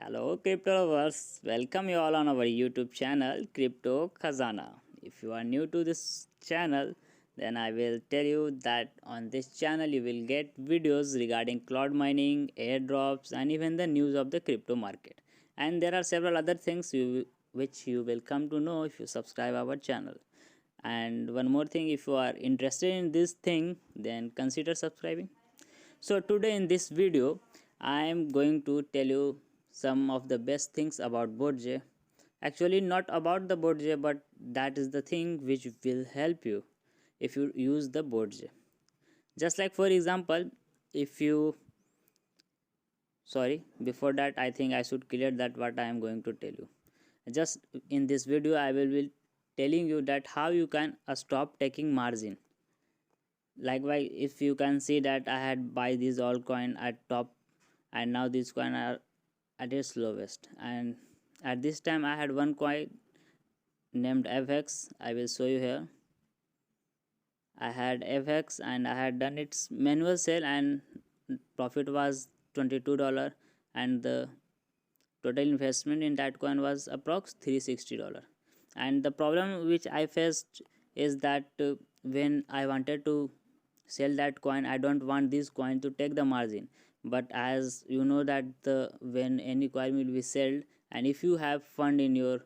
Hello crypto lovers, welcome you all on our YouTube channel Crypto Khazana. If you are new to this channel, then I will tell you that on this channel you will get videos regarding cloud mining, airdrops and even the news of the crypto market. And there are several other things which you will come to know if you subscribe our channel. And one more thing, if you are interested in this thing, then consider subscribing. So today in this video I am going to tell you some of the best things about Botz. Actually not about the Botz, but that is the thing which will help you if you use the Botz. Just like for example, if you before that I think I should clear that what I am going to tell you. Just in this video I will be telling you that how you can stop taking margin. Likewise, if you can see that I had buy these all coin at top and now these coin are at its lowest, and at this time I had one coin named FX. I will show you here. I had FX and I had done its manual sale and profit was $22 and the total investment in that coin was approx $360. And the problem which I faced is that when I wanted to sell that coin, I don't want this coin to take the margin, but as you know that when any coin will be sold, and if you have fund in your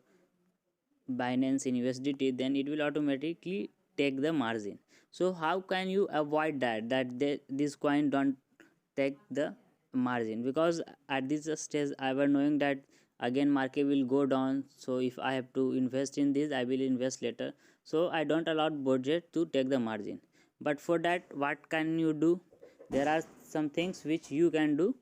Binance in USDT, then it will automatically take the margin. So how can you avoid this coin don't take the margin? Because at this stage I was knowing that again market will go down, so if I have to invest in this, I will invest later, so I don't allow budget to take the margin. But for that, what can you do? There are some things which you can do,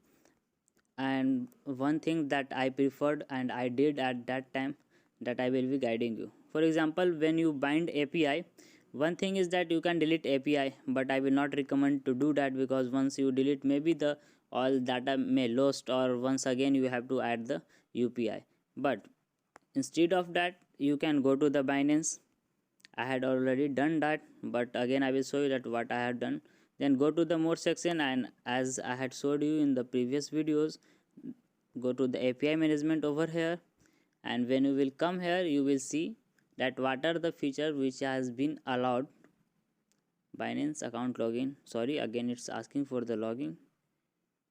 and one thing that I preferred and I did at that time, that I will be guiding you. For example, when you bind API, one thing is that you can delete API, but I will not recommend to do that, because once you delete, maybe the all data may lost, or once again you have to add the UPI. But instead of that, you can go to the Binance. I had already done that, but again I will show you that what I have done. Then go to the more section, and as I had showed you in the previous videos, go to the API management over here, and when you will come here you will see that what are the feature which has been allowed. Binance account login, sorry, again it's asking for the login.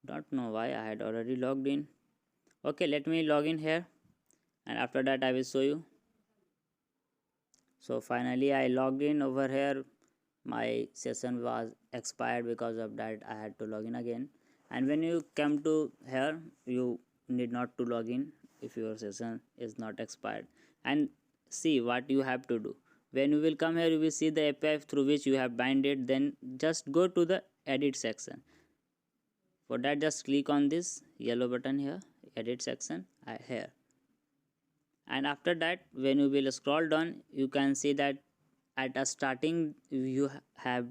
Don't know why, I had already logged in. Okay, let me log in here, and after that I will show you. So finally I logged in over here. My session was expired, because of that I had to log in again. And when you come to here, you need not to log in if your session is not expired. And see what you have to do. When you will come here, you will see the API through which you have binded. Then just go to the edit section. For that, just click on this yellow button here, edit section here. And after that, when you will scroll down, you can see that at a starting you have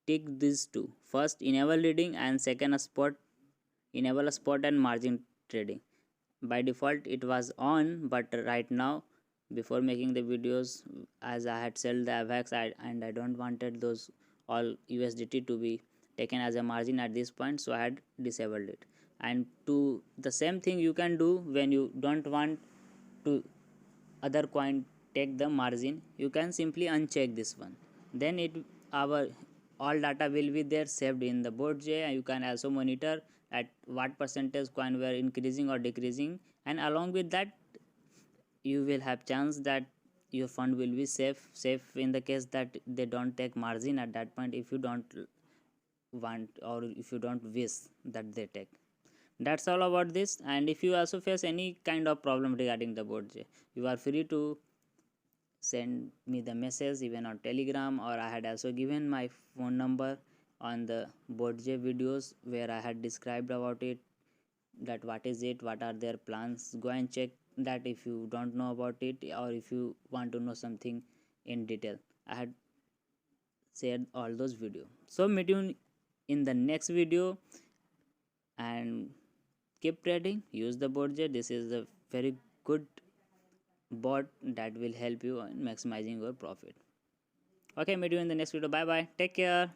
ticked these two. First, enable reading, and second, enable a spot and margin trading. By default it was on, but right now, before making the videos, as I had sold the AVAX and I don't wanted those all USDT to be taken as a margin at this point, so I had disabled it. And to the same thing you can do when you don't want to other coin take the margin, you can simply uncheck this one. Then our all data will be there saved in the Botz. You can also monitor at what percentage coin were increasing or decreasing, and along with that you will have chance that your fund will be safe in the case that they don't take margin at that point, if you don't want or if you don't wish that they take. That's all about this. And if you also face any kind of problem regarding the Botz, you are free to send me the message even on Telegram, or I had also given my phone number on the Botz videos where I had described about it, that what is it, what are their plans. Go and check that if you don't know about it, or if you want to know something in detail. I had shared all those videos. So meet you in the next video, and keep trading. Use the Botz. This is a very good bot that will help you in maximizing your profit. Okay, meet you in the next video. Bye bye, take care.